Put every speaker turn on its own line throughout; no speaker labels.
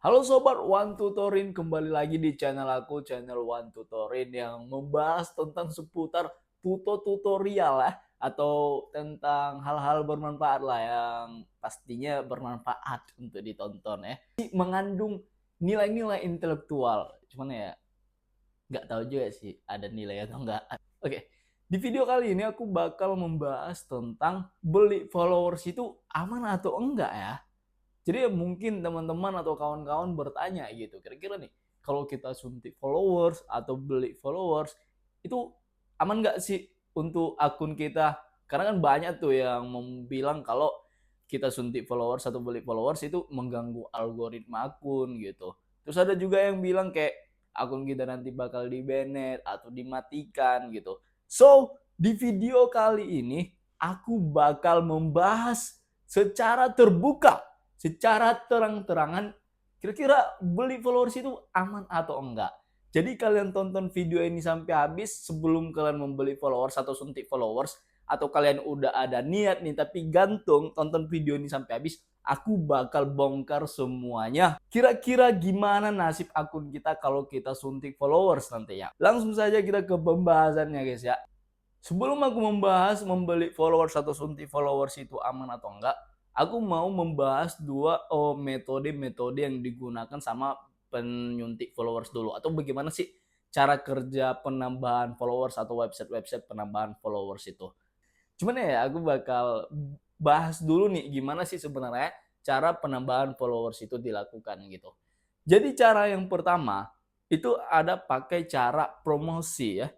Halo Sobat One Tutorin, kembali lagi di channel aku, channel One Tutorin yang membahas tentang seputar tutorial ya, atau tentang hal-hal bermanfaat lah yang pastinya bermanfaat untuk ditonton ya. Mengandung nilai-nilai intelektual, cuman ya nggak tahu juga sih ada nilai atau enggak. Oke, di video kali ini aku bakal membahas tentang beli followers itu aman atau enggak ya. Jadi ya mungkin teman-teman atau kawan-kawan bertanya gitu, kira-kira nih kalau kita suntik followers atau beli followers itu aman nggak sih untuk akun kita? Karena kan banyak tuh yang bilang kalau kita suntik followers atau beli followers itu mengganggu algoritma akun gitu. Terus ada juga yang bilang kayak akun kita nanti bakal di-banned atau dimatikan gitu. So, di video kali ini aku bakal membahas secara terbuka, secara terang-terangan, kira-kira beli followers itu aman atau enggak. Jadi kalian tonton video ini sampai habis sebelum kalian membeli followers atau suntik followers, atau kalian udah ada niat nih tapi gantung, tonton video ini sampai habis, aku bakal bongkar semuanya. Kira-kira gimana nasib akun kita kalau kita suntik followers nanti ya. Langsung saja kita ke pembahasannya guys ya. Sebelum aku membahas membeli followers atau suntik followers itu aman atau enggak, aku mau membahas dua metode-metode yang digunakan sama penyuntik followers dulu. Atau bagaimana sih cara kerja penambahan followers atau website-website penambahan followers itu. Cuman ya aku bakal bahas dulu nih gimana sih sebenarnya cara penambahan followers itu dilakukan gitu. Jadi cara yang pertama itu ada pakai cara promosi ya.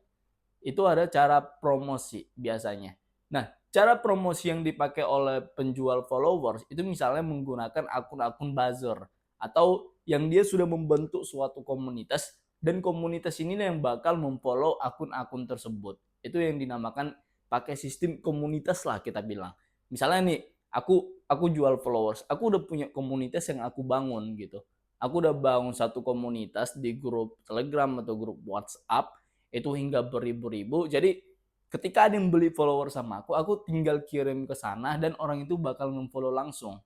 Itu ada cara promosi biasanya. Nah, cara promosi yang dipakai oleh penjual followers itu misalnya menggunakan akun-akun buzzer atau yang dia sudah membentuk suatu komunitas dan komunitas ini yang bakal memfollow akun-akun tersebut. Itu yang dinamakan pakai sistem komunitas lah kita bilang. Misalnya nih, aku jual followers, aku udah punya komunitas yang aku bangun gitu. Aku udah bangun satu komunitas di grup Telegram atau grup WhatsApp itu hingga beribu-ribu. Jadi ketika ada yang beli follower sama aku tinggal kirim ke sana dan orang itu bakal memfollow langsung.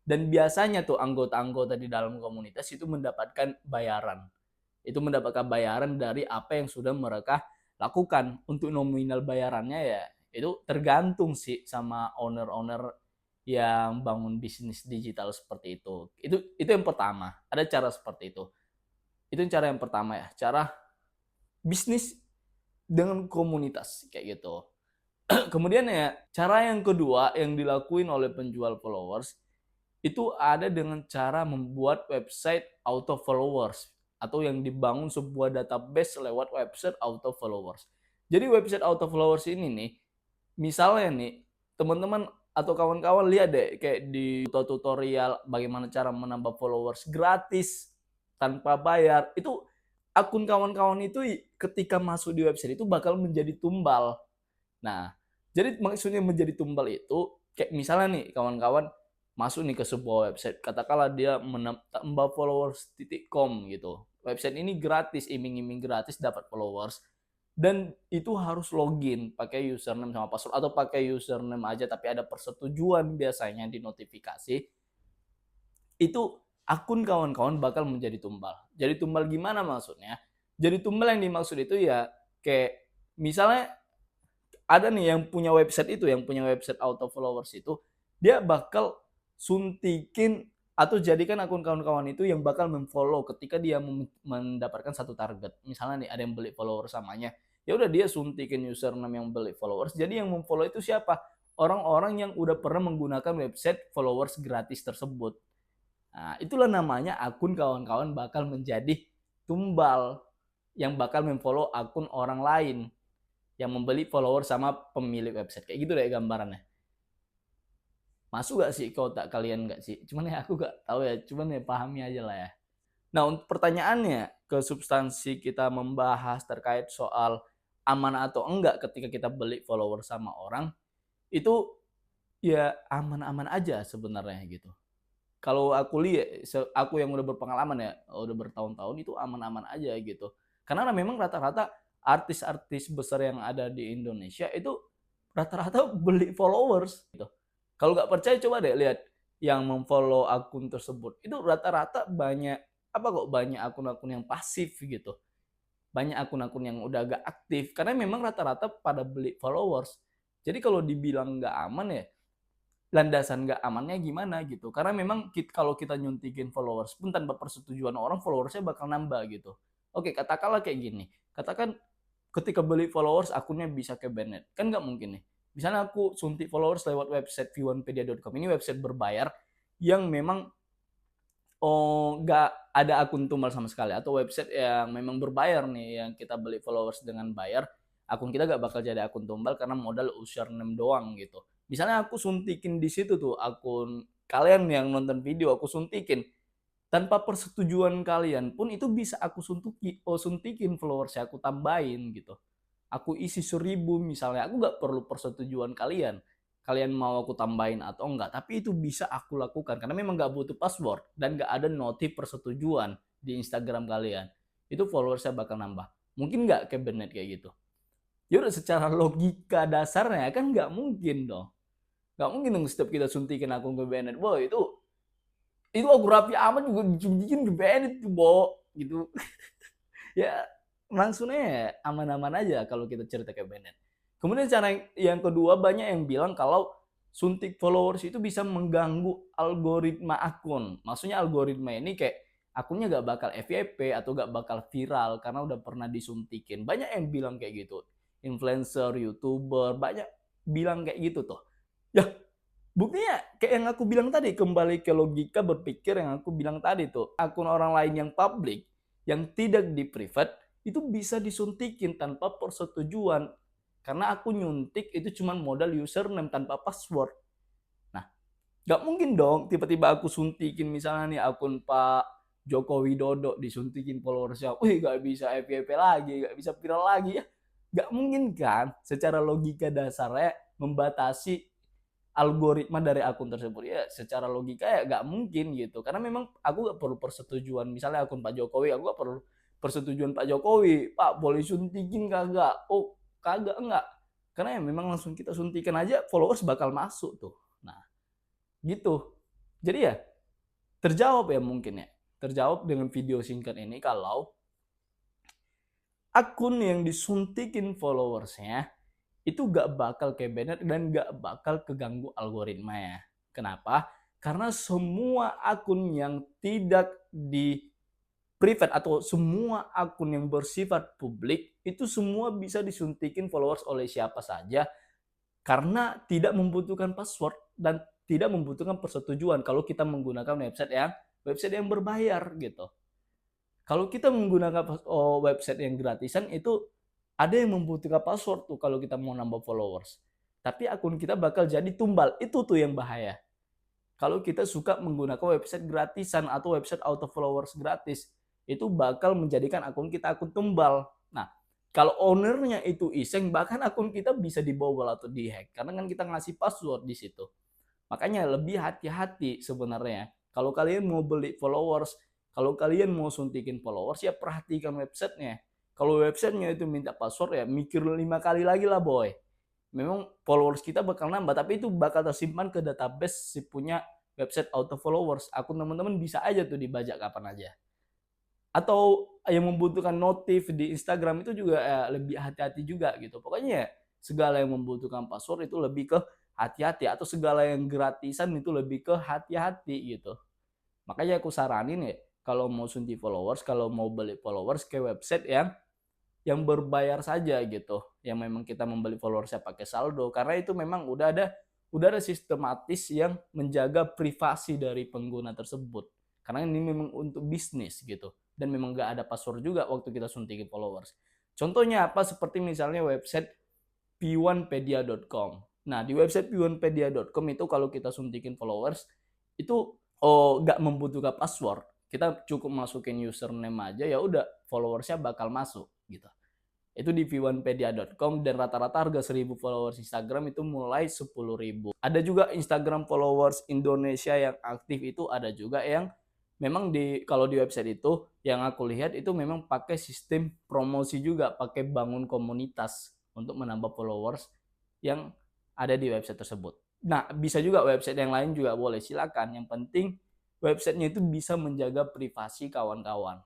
Dan biasanya tuh anggota-anggota di dalam komunitas itu mendapatkan bayaran. Itu mendapatkan bayaran dari apa yang sudah mereka lakukan. Untuk nominal bayarannya ya itu tergantung sih sama owner-owner yang bangun bisnis digital seperti itu. Itu yang pertama. Ada cara seperti itu. Itu cara yang pertama ya. Cara bisnis dengan komunitas kayak gitu. Kemudian ya, cara yang kedua yang dilakuin oleh penjual followers itu ada dengan cara membuat website auto followers atau yang dibangun sebuah database lewat website auto followers. Jadi website auto followers ini nih, misalnya nih teman-teman atau kawan-kawan lihat deh kayak di tutorial bagaimana cara menambah followers gratis tanpa bayar. Itu akun kawan-kawan itu ketika masuk di website itu bakal menjadi tumbal. Nah, jadi maksudnya menjadi tumbal itu kayak misalnya nih kawan-kawan masuk nih ke sebuah website, katakanlah dia menambah followers.com gitu. Website ini gratis, iming-iming gratis dapat followers dan itu harus login pakai username sama password atau pakai username aja tapi ada persetujuan biasanya di notifikasi. Itu akun kawan-kawan bakal menjadi tumbal. Jadi tumbal gimana maksudnya? Jadi tumbal yang dimaksud itu ya kayak misalnya ada nih yang punya website itu, yang punya website auto followers itu, dia bakal suntikin atau jadikan akun kawan-kawan itu yang bakal memfollow ketika dia mendapatkan satu target. Misalnya nih ada yang beli follower samanya, ya udah dia suntikin username yang beli followers. Jadi yang memfollow itu siapa? Orang-orang yang udah pernah menggunakan website followers gratis tersebut. Nah, itulah namanya akun kawan-kawan bakal menjadi tumbal yang bakal memfollow akun orang lain yang membeli follower sama pemilik website. Kayak gitu deh gambarannya. Masuk gak sih ke otak kalian gak sih? Cuman ya aku gak tahu ya, cuman ya pahami aja lah ya. Nah, untuk pertanyaannya ke substansi kita membahas terkait soal aman atau enggak ketika kita beli follower sama orang, itu ya aman-aman aja sebenarnya gitu. Kalau aku lihat, aku yang udah berpengalaman ya, udah bertahun-tahun itu aman-aman aja gitu. Karena memang rata-rata artis-artis besar yang ada di Indonesia itu rata-rata beli followers gitu. Kalau nggak percaya coba deh lihat yang memfollow akun tersebut itu rata-rata banyak banyak akun-akun yang pasif gitu, banyak akun-akun yang udah agak aktif karena memang rata-rata pada beli followers. Jadi kalau dibilang nggak aman ya, landasan nggak amannya gimana gitu, karena memang kalau kita nyuntikin followers pun tanpa persetujuan orang, followersnya bakal nambah gitu. Oke, katakanlah kayak gini, katakan ketika beli followers akunnya bisa ke banned, kan nggak mungkin nih. Misalnya aku suntik followers lewat website v1pedia.com, ini website berbayar yang memang nggak ada akun tumbal sama sekali, atau website yang memang berbayar nih yang kita beli followers dengan bayar, akun kita nggak bakal jadi akun tumbal karena modal username doang gitu. Misalnya aku suntikin di situ tuh akun kalian yang nonton video, aku suntikin tanpa persetujuan kalian pun itu bisa aku suntikin followersnya, aku tambahin gitu. Aku isi 1.000 misalnya, aku nggak perlu persetujuan kalian. Kalian mau aku tambahin atau enggak, tapi itu bisa aku lakukan karena memang nggak butuh password dan nggak ada notif persetujuan di Instagram kalian. Itu followersnya bakal nambah. Mungkin nggak kayak Bennett kayak gitu. Ya udah, secara logika dasarnya kan nggak mungkin dong. Nggak mungkin dong setiap kita suntikin akun ke Bennett. Boy, itu aku rapi amat juga disuntikin ke Bennett tuh, Bo. Gitu. Ya langsungnya ya aman-aman aja kalau kita cerita ke Bennett. Kemudian cara yang kedua, banyak yang bilang kalau suntik followers itu bisa mengganggu algoritma akun. Maksudnya algoritma ini kayak akunnya gak bakal FYP atau gak bakal viral karena udah pernah disuntikin. Banyak yang bilang kayak gitu. Influencer, YouTuber, banyak bilang kayak gitu tuh. Ya, buktinya kayak yang aku bilang tadi, kembali ke logika berpikir yang aku bilang tadi tuh. Akun orang lain yang public, yang tidak di private, itu bisa disuntikin tanpa persetujuan. Karena aku nyuntik itu cuma modal username tanpa password. Nah, nggak mungkin dong tiba-tiba aku suntikin misalnya nih akun Pak Joko Widodo, disuntikin followersnya, wih nggak bisa FYP lagi, nggak bisa viral lagi ya. Nggak mungkin kan, secara logika dasarnya membatasi algoritma dari akun tersebut. Ya secara logika ya nggak mungkin gitu, karena memang aku nggak perlu persetujuan. Misalnya akun Pak Jokowi, aku nggak perlu persetujuan Pak Jokowi, Pak boleh suntikin kagak, oh kagak, enggak, karena ya memang langsung kita suntikan aja followers bakal masuk tuh. Nah gitu, jadi ya terjawab ya, mungkin ya terjawab dengan video singkat ini kalau akun yang disuntikin followersnya itu gak bakal kayak Bennett dan gak bakal keganggu algoritma ya. Kenapa? Karena semua akun yang tidak di private atau semua akun yang bersifat publik itu semua bisa disuntikin followers oleh siapa saja karena tidak membutuhkan password dan tidak membutuhkan persetujuan kalau kita menggunakan website yang berbayar gitu. Kalau kita menggunakan website yang gratisan itu ada yang membutuhkan password tuh kalau kita mau nambah followers. Tapi akun kita bakal jadi tumbal. Itu tuh yang bahaya. Kalau kita suka menggunakan website gratisan atau website auto followers gratis, itu bakal menjadikan akun kita akun tumbal. Nah, kalau ownernya itu iseng, bahkan akun kita bisa dibobol atau dihack karena kan kita ngasih password di situ. Makanya lebih hati-hati sebenarnya. Kalau kalian mau beli followers, kalau kalian mau suntikin followers, ya perhatikan websitenya. Kalau websitenya itu minta password, ya mikir 5 kali lagi lah boy. Memang followers kita bakal nambah, tapi itu bakal tersimpan ke database si punya website auto followers. Akun teman-teman bisa aja tuh dibajak kapan aja. Atau yang membutuhkan notif di Instagram itu juga lebih hati-hati juga gitu. Pokoknya ya segala yang membutuhkan password itu lebih ke hati-hati, atau segala yang gratisan itu lebih ke hati-hati gitu. Makanya aku saranin ya, kalau mau suntik followers, kalau mau beli followers, ke website yang berbayar saja gitu, yang memang kita membeli followersnya pakai saldo, karena itu memang udah ada sistematis yang menjaga privasi dari pengguna tersebut, karena ini memang untuk bisnis gitu, dan memang nggak ada password juga waktu kita suntikin followers. Contohnya apa? Seperti misalnya website v1pedia.com. Nah, di website v1pedia.com itu kalau kita suntikin followers itu nggak membutuhkan password. Kita cukup masukin username aja, ya udah followersnya bakal masuk gitu. Itu di v1pedia.com, dan rata-rata harga 1.000 followers Instagram itu mulai 10.000. Ada juga Instagram followers Indonesia yang aktif, itu ada juga yang memang kalau di website itu yang aku lihat itu memang pakai sistem promosi juga, pakai bangun komunitas untuk menambah followers yang ada di website tersebut. Nah, bisa juga website yang lain juga boleh, silakan. Yang penting websitenya itu bisa menjaga privasi kawan-kawan.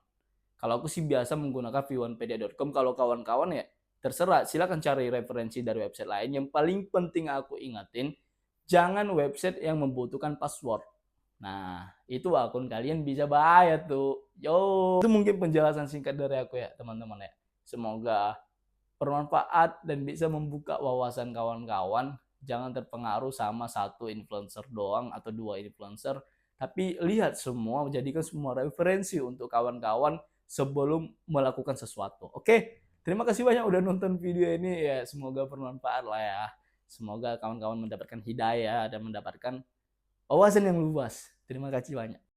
Kalau aku sih biasa menggunakan v1pedia.com. Kalau kawan-kawan ya terserah, silakan cari referensi dari website lain. Yang paling penting aku ingatin, jangan website yang membutuhkan password. Nah, itu akun kalian bisa bahaya tuh. Yo, itu mungkin penjelasan singkat dari aku ya, teman-teman ya. Semoga bermanfaat dan bisa membuka wawasan kawan-kawan. Jangan terpengaruh sama satu influencer doang atau dua influencer, tapi lihat semua, jadikan semua referensi untuk kawan-kawan sebelum melakukan sesuatu. Oke, terima kasih banyak udah nonton video ini ya. Semoga bermanfaat lah ya. Semoga kawan-kawan mendapatkan hidayah dan mendapatkan wawasan yang luas. Terima kasih banyak.